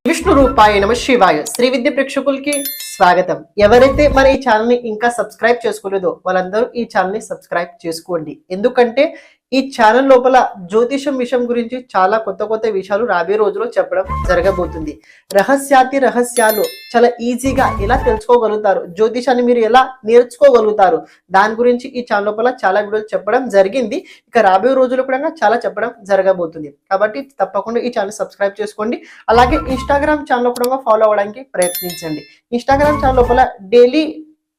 విష్ణు రూపాయ నమ శివాయ శ్రీ విద్య ప్రేక్షకులకి స్వాగతం. ఎవరైతే మన ఈ ఛానల్ ని ఇంకా సబ్స్క్రైబ్ చేసుకోలేదో వాళ్ళందరూ ఈ ఛానల్ ని సబ్స్క్రైబ్ చేసుకోండి. ఎందుకంటే ఈ ఛానల్ లోపల జ్యోతిషం విషయం గురించి చాలా కొత్త కొత్త విషయాలు రాబోయే రోజుల్లో చెప్పడం జరగబోతుంది. రహస్యాలు చాలా ఈజీగా ఎలా తెలుసుకోగలుగుతారు, జ్యోతిషాన్ని మీరు ఎలా నేర్చుకోగలుగుతారు, దాని గురించి ఈ ఛానల్ లోపల చాలా వీడియోలు చెప్పడం జరిగింది. ఇక రాబోయే రోజుల్లో కూడా చాలా చెప్పడం జరగబోతుంది. కాబట్టి తప్పకుండా ఈ ఛానల్ సబ్స్క్రైబ్ చేసుకోండి. అలాగే ఇన్స్టాగ్రామ్ ఛానల్ కూడా ఫాలో అవ్వడానికి ప్రయత్నించండి. ఇన్స్టాగ్రామ్ ఛానల్ లోపల డైలీ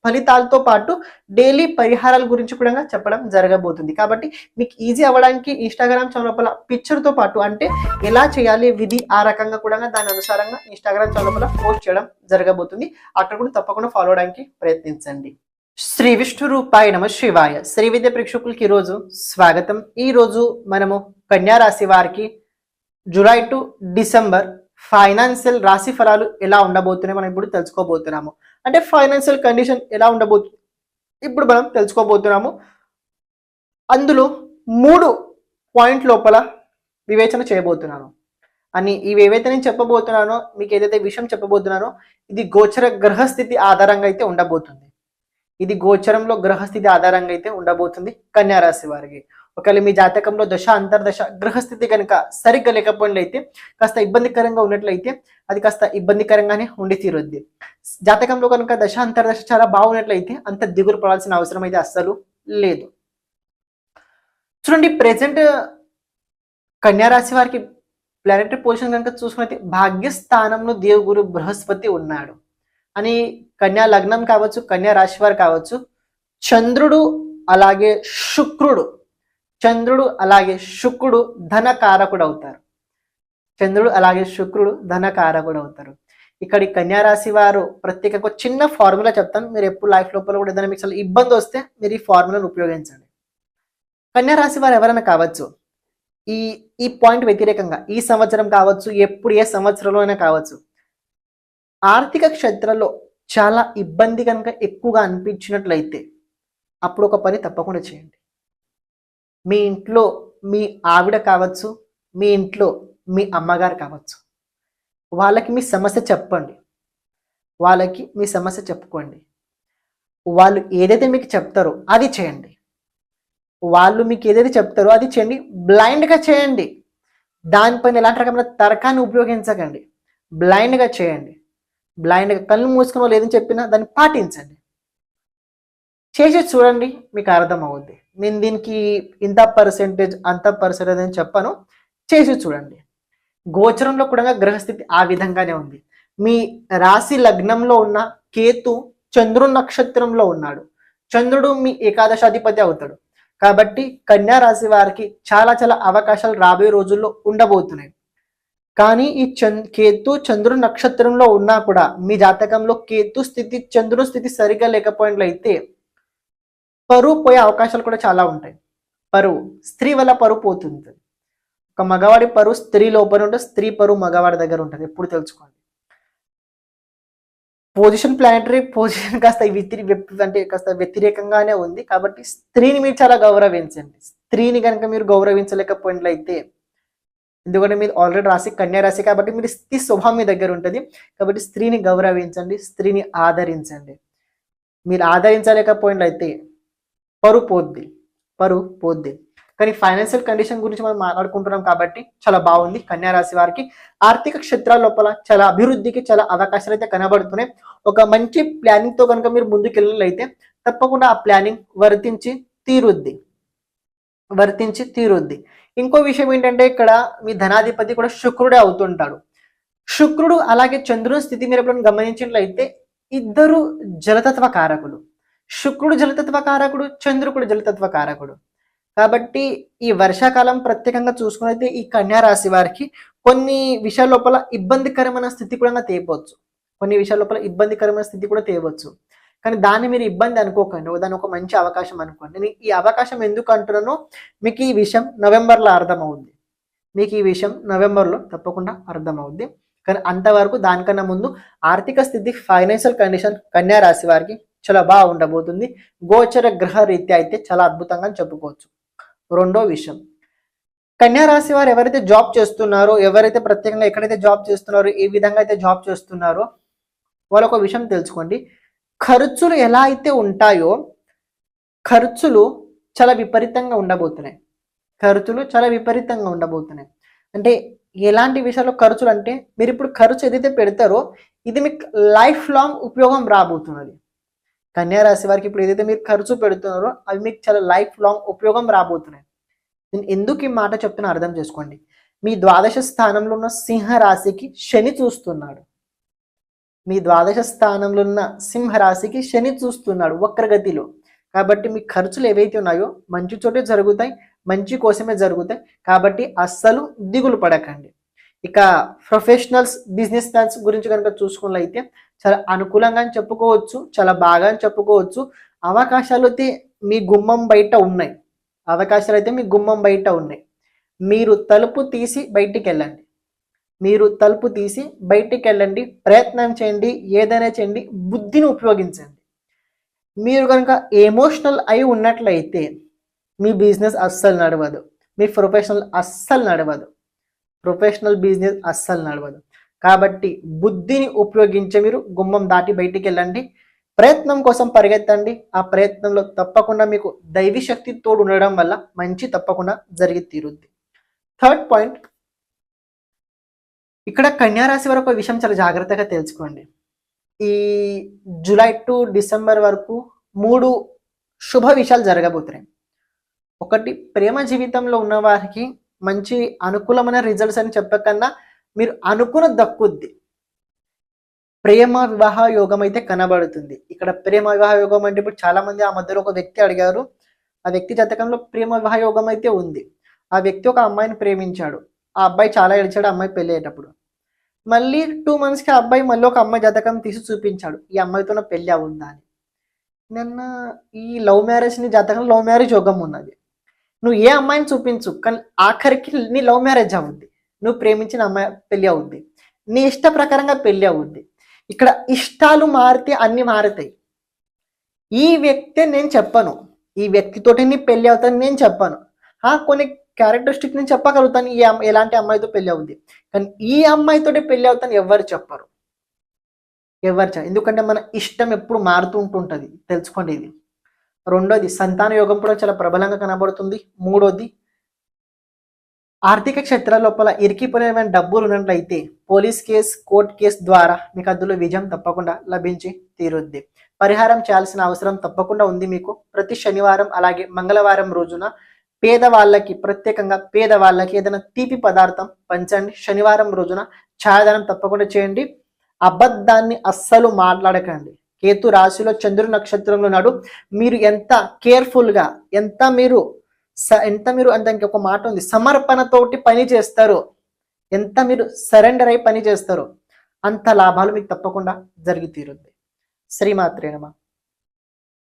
ఫలితాలతో పాటు డైలీ పరిహారాల గురించి కూడా చెప్పడం జరగబోతుంది. కాబట్టి మీకు ఈజీ అవ్వడానికి ఇన్స్టాగ్రామ్ ఛానల్ లోపల పిక్చర్తో పాటు అంటే ఎలా చేయాలి విధి ఆ రకంగా కూడా దాని అనుసారంగా ఇన్స్టాగ్రామ్ ఛానల్ లోపల పోస్ట్ చేయడం జరగబోతుంది. అక్కడ కూడా తప్పకుండా ఫాలో అవడానికి ప్రయత్నించండి. శ్రీ విష్ణు రూపాయ నమ శివాయ శ్రీ విద్య ప్రేక్షకులకి ఈరోజు స్వాగతం. ఈరోజు మనము కన్యా రాశి వారికి జూలై టు డిసెంబర్ ఫైనాన్షియల్ రాశి ఫలాలు ఎలా ఉండబోతున్నాయి మనం ఇప్పుడు తెలుసుకోబోతున్నాము. అంటే ఫైనాన్షియల్ కండిషన్ ఎలా ఉండబోతుంది ఇప్పుడు మనం తెలుసుకోబోతున్నాము. అందులో 3 పాయింట్ లోపల వివేచన చేయబోతున్నాను. అని ఇవి ఏవైతే నేను చెప్పబోతున్నానో, మీకు ఏదైతే విషయం చెప్పబోతున్నానో ఇది గోచర గ్రహస్థితి ఆధారంగా అయితే ఉండబోతుంది. ఇది గోచరంలో గ్రహస్థితి ఆధారంగా అయితే ఉండబోతుంది కన్యా రాశి వారికి. ఒకవేళ మీ జాతకంలో దశ అంతర్దశ గ్రహస్థితి కనుక సరిగ్గా లేకపోయినట్లయితే, కాస్త ఇబ్బందికరంగా ఉన్నట్లయితే అది కాస్త ఇబ్బందికరంగానే ఉండి తీరుద్ది. జాతకంలో కనుక దశ అంతర్దశ చాలా బాగున్నట్లయితే అంత దిగులు పడాల్సిన అవసరం అయితే అస్సలు లేదు. చూడండి, ప్రెసెంట్ కన్యా రాశి వారికి ప్లానెటరీ పొజిషన్ కనుక చూసుకున్నట్లయితే భాగ్యస్థానంలో దేవుగురు బృహస్పతి ఉన్నాడు. అని కన్యా లగ్నం కావచ్చు, కన్యా రాశి వారు కావచ్చు, చంద్రుడు అలాగే శుక్రుడు ధనకారకుడు అవుతారు. చంద్రుడు అలాగే శుక్రుడు ధనకారకుడు అవుతారు. ఇక్కడ కన్యా రాశి వారు ప్రత్యేకంగా చిన్న ఫార్ములా చెప్తాను. మీరు ఎప్పుడు లైఫ్ లోపల కూడా ఏదైనా మీకు ఇబ్బంది వస్తే మీరు ఈ ఫార్ములాను ఉపయోగించండి. కన్యా రాశి వారు ఎవరైనా కావచ్చు, ఈ పాయింట్ వ్యతిరేకంగా ఈ సంవత్సరం కావచ్చు, ఎప్పుడు ఏ సంవత్సరంలో అయినా కావచ్చు, ఆర్థిక క్షేత్రంలో చాలా ఇబ్బంది కనుక ఎక్కువగా అనిపించినట్లయితే అప్పుడు ఒక పని తప్పకుండా చేయండి. మీ ఇంట్లో మీ ఆవిడ కావచ్చు, మీ ఇంట్లో మీ అమ్మగారు కావచ్చు, వాళ్ళకి మీ సమస్య చెప్పండి. వాళ్ళకి మీ సమస్య చెప్పుకోండి. వాళ్ళు ఏదైతే మీకు చెప్తారో అది చేయండి. వాళ్ళు మీకు ఏదైతే చెప్తారో అది చేయండి. బ్లైండ్గా చేయండి. దానిపైన ఎలాంటి రకమైన తర్కాన్ని ఉపయోగించకండి. బ్లైండ్గా చేయండి. బ్లైండ్గా కళ్ళు మూసుకుని వాళ్ళు ఏదని చెప్పినా దాన్ని పాటించండి. చేసి చూడండి, మీకు అర్థం అవుద్ది. నేను దీనికి ఇంత పర్సెంటేజ్ అంత పర్సెంటేజ్ అని చెప్పాను, చేసి చూడండి. గోచరంలో కూడా గ్రహస్థితి ఆ విధంగానే ఉంది. మీ రాశి లగ్నంలో ఉన్న కేతు చంద్రుడు నక్షత్రంలో ఉన్నాడు. చంద్రుడు మీ ఏకాదశాధిపతి అవుతాడు. కాబట్టి కన్యా రాశి వారికి చాలా చాలా అవకాశాలు రాబోయే రోజుల్లో ఉండబోతున్నాయి. కానీ ఈ కేతు చంద్రుడు నక్షత్రంలో ఉన్నా కూడా మీ జాతకంలో కేతు స్థితి చంద్రుడు స్థితి సరిగా లేకపోయినట్లయితే పరువు పోయే అవకాశాలు కూడా చాలా ఉంటాయి. పరువు, స్త్రీ వల్ల పరువు పోతుంది. ఒక మగవాడి పరువు స్త్రీ లోపల ఉంటుంది, స్త్రీ పరువు మగవాడి దగ్గర ఉంటుంది. ఎప్పుడు తెలుసుకోండి. ప్లానెటరీ పొజిషన్ కాస్త వ్యతిరేకంగానే ఉంది. కాబట్టి స్త్రీని మీరు చాలా గౌరవించండి. స్త్రీని కనుక మీరు గౌరవించలేకపోయినట్లయితే, ఎందుకంటే మీరు ఆల్రెడీ రాశి కన్యా రాశి కాబట్టి మీరు స్త్రీ స్వభావం మీ దగ్గర ఉంటుంది. కాబట్టి స్త్రీని గౌరవించండి, స్త్రీని ఆదరించండి. మీరు ఆదరించలేకపోయినట్లయితే పరువు పోద్ది. కానీ ఫైనాన్షియల్ కండిషన్ గురించి మనం మాట్లాడుకుంటున్నాం కాబట్టి చాలా బాగుంది. కన్యా రాశి వారికి ఆర్థిక క్షేత్రాల లోపల చాలా అభివృద్ధికి చాలా అవకాశాలు అయితే కనబడుతున్నాయి. ఒక మంచి ప్లానింగ్ తో కనుక మీరు ముందుకెళ్ళినట్లయితే తప్పకుండా ఆ ప్లానింగ్ వర్తించి తీరుద్ది. ఇంకో విషయం ఏంటంటే, ఇక్కడ మీ ధనాధిపతి కూడా శుక్రుడే అవుతుంటాడు. శుక్రుడు అలాగే చంద్రుని స్థితి మీరు ఎప్పుడైనా గమనించినట్లయితే ఇద్దరు జలతత్వ కారకులు. శుక్రుడు జలతత్వ కారకుడు, చంద్రుడు కూడా జలతత్వ కారకుడు. కాబట్టి ఈ వర్షాకాలం ప్రత్యేకంగా చూసుకున్నైతే ఈ కన్యా రాశి వారికి కొన్ని విషయాల లోపల ఇబ్బందికరమైన స్థితి కూడా తేవచ్చు. కానీ దాన్ని మీరు ఇబ్బంది అనుకోకండి, దాన్ని ఒక మంచి అవకాశం అనుకోండి. నేను ఈ అవకాశం ఎందుకు అంటున్నానో మీకు ఈ విషయం నవంబర్లో అర్థమవుద్ది. తప్పకుండా అర్థమవుద్ది. కానీ అంతవరకు దానికన్నా ముందు ఆర్థిక స్థితి ఫైనాన్షియల్ కండిషన్ కన్యా రాశి వారికి చాలా బాగా ఉండబోతుంది. గోచర గ్రహ రీత్యా అయితే చాలా అద్భుతంగా చెప్పుకోవచ్చు. రెండో విషయం, కన్యా రాశి వారు ఎవరైతే జాబ్ చేస్తున్నారో, ఎవరైతే ప్రత్యేకంగా ఎక్కడైతే జాబ్ చేస్తున్నారో, ఏ విధంగా అయితే జాబ్ చేస్తున్నారో వాళ్ళు ఒక విషయం తెలుసుకోండి. ఖర్చులు ఎలా అయితే ఉంటాయో ఖర్చులు చాలా విపరీతంగా ఉండబోతున్నాయి. ఖర్చులు చాలా విపరీతంగా ఉండబోతున్నాయి. అంటే ఎలాంటి విషయాల్లో ఖర్చులు అంటే, మీరు ఇప్పుడు ఖర్చు ఏదైతే పెడతారో ఇది మీకు లైఫ్ లాంగ్ ఉపయోగం రాబోతున్నది. కన్యా రాశి వారికి ఇప్పుడు ఏదైతే మీరు ఖర్చు పెడుతున్నారో అవి మీకు చాలా లైఫ్ లాంగ్ ఉపయోగం రాబోతున్నాయి. నేను ఎందుకు ఈ మాట చెప్తున్నా అర్థం చేసుకోండి. మీ ద్వాదశ స్థానంలో ఉన్న సింహ రాశికి శని చూస్తున్నాడు. మీ ద్వాదశ స్థానంలో ఉన్న సింహ రాశికి శని చూస్తున్నాడు వక్రగతిలో. కాబట్టి మీ ఖర్చులు ఏవైతే ఉన్నాయో మంచి చోటే జరుగుతాయి, మంచి కోసమే జరుగుతాయి. కాబట్టి అస్సలు దిగులు పడకండి. ఇక ప్రొఫెషనల్స్, బిజినెస్ మ్యాన్స్ గురించి కనుక చూసుకున్నట్లయితే చాలా అనుకూలంగా అని చెప్పుకోవచ్చు, చాలా బాగా అని చెప్పుకోవచ్చు. అవకాశాలు అయితే మీ గుమ్మం బయట ఉన్నాయి. అవకాశాలు అయితే మీ గుమ్మం బయట ఉన్నాయి. మీరు తలుపు తీసి బయటికి వెళ్ళండి. మీరు తలుపు తీసి బయటికి వెళ్ళండి, ప్రయత్నం చేయండి, ఏదైనా చేయండి, బుద్ధిని ఉపయోగించండి. మీరు కనుక ఎమోషనల్ అయి ఉన్నట్లయితే మీ బిజినెస్ అస్సలు నడవదు, మీ ప్రొఫెషనల్ అస్సలు నడవదు, ప్రొఫెషనల్ బిజినెస్ అస్సలు నడవదు. కాబట్టి బుద్ధిని ఉపయోగించి మీరు గుమ్మం దాటి బయటికి వెళ్ళండి, ప్రయత్నం కోసం పరిగెత్తండి. ఆ ప్రయత్నంలో తప్పకుండా మీకు దైవీ శక్తి తోడు ఉండడం వల్ల మంచి తప్పకుండా జరిగి తీరుద్ది. థర్డ్ పాయింట్, ఇక్కడ కన్యా రాశి వరకు ఒక విషయం చాలా జాగ్రత్తగా తెలుసుకోండి. ఈ జూలై టు డిసెంబర్ వరకు 3 శుభ విషయాలు జరగబోతున్నాయి. ఒకటి, ప్రేమ జీవితంలో ఉన్న వారికి మంచి అనుకూలమైన రిజల్ట్స్ అని చెప్పకన్నా మీరు అనుకున్న దక్కుద్ది. ప్రేమ వివాహ యోగం అయితే కనబడుతుంది. ఇక్కడ ప్రేమ వివాహ యోగం అంటే ఇప్పుడు చాలా మంది ఆ మధ్యలో ఒక వ్యక్తి అడిగారు, ఆ వ్యక్తి జాతకంలో ప్రేమ వివాహ యోగం అయితే ఉంది. ఆ వ్యక్తి ఒక అమ్మాయిని ప్రేమించాడు, ఆ అబ్బాయి చాలా ఏడ్చాడు అమ్మాయి పెళ్ళి అయ్యేటప్పుడు. మళ్ళీ 2 monthsకి ఆ అబ్బాయి మళ్ళీ ఒక అమ్మాయి జాతకం తీసి చూపించాడు, ఈ అమ్మాయితో నా పెళ్ళి అవుందా అని. నిన్న ఈ లవ్ మ్యారేజ్ ని జాతకంలో లవ్ మ్యారేజ్ యోగం ఉన్నది. నువ్వు ఏ అమ్మాయిని చూపించు, కానీ ఆఖరికి నీ లవ్ మ్యారేజ్ అవుద్ది, నువ్వు ప్రేమించిన అమ్మాయి పెళ్ళి అవుద్ది, నీ ఇష్ట ప్రకారంగా పెళ్ళి అవుద్ది. ఇక్కడ ఇష్టాలు మారితే అన్ని మారుతాయి. ఈ వ్యక్తి నేను చెప్పను, ఈ వ్యక్తితోటి నీ పెళ్ళి అవుతాను నేను చెప్పను. కొన్ని క్యారెక్టరిస్టిక్ నేను చెప్పగలుగుతాను, ఎలాంటి అమ్మాయితో పెళ్ళి అవుద్ది, కానీ ఈ అమ్మాయితోటి పెళ్ళి అవుతాను ఎవరు చెప్పరు, ఎందుకంటే మన ఇష్టం ఎప్పుడు మారుతూ ఉంటుంటుంది, తెలుసుకోండి ఇది. రెండోది, సంతాన యోగం కూడా చాలా ప్రబలంగా కనబడుతుంది. మూడోది, ఆర్థిక క్షేత్రాల లోపల ఇరికిపోయిన డబ్బులు ఉన్నట్లయితే పోలీస్ కేసు, కోర్టు కేసు ద్వారా మీకు అందులో విజయం తప్పకుండా లభించి తీరుద్ది. పరిహారం చేయాల్సిన అవసరం తప్పకుండా ఉంది మీకు. ప్రతి శనివారం అలాగే మంగళవారం రోజున పేదవాళ్ళకి, ప్రత్యేకంగా పేదవాళ్ళకి ఏదైనా తీపి పదార్థం పంచండి. శనివారం రోజున ఛాయదానం తప్పకుండా చేయండి. అబద్ధాన్ని అస్సలు మాట్లాడకండి. కేతు రాశిలో చంద్రుడి నక్షత్రంలో నాడు మీరు ఎంత కేర్ఫుల్గా, ఎంత మీరు అంటే ఒక మాట ఉంది, సమర్పణతోటి పని చేస్తారు, ఎంత మీరు సరెండర్ అయి పని చేస్తారో అంత లాభాలు మీకు తప్పకుండా జరిగి తీరుద్ది. శ్రీమాత్రే నమః.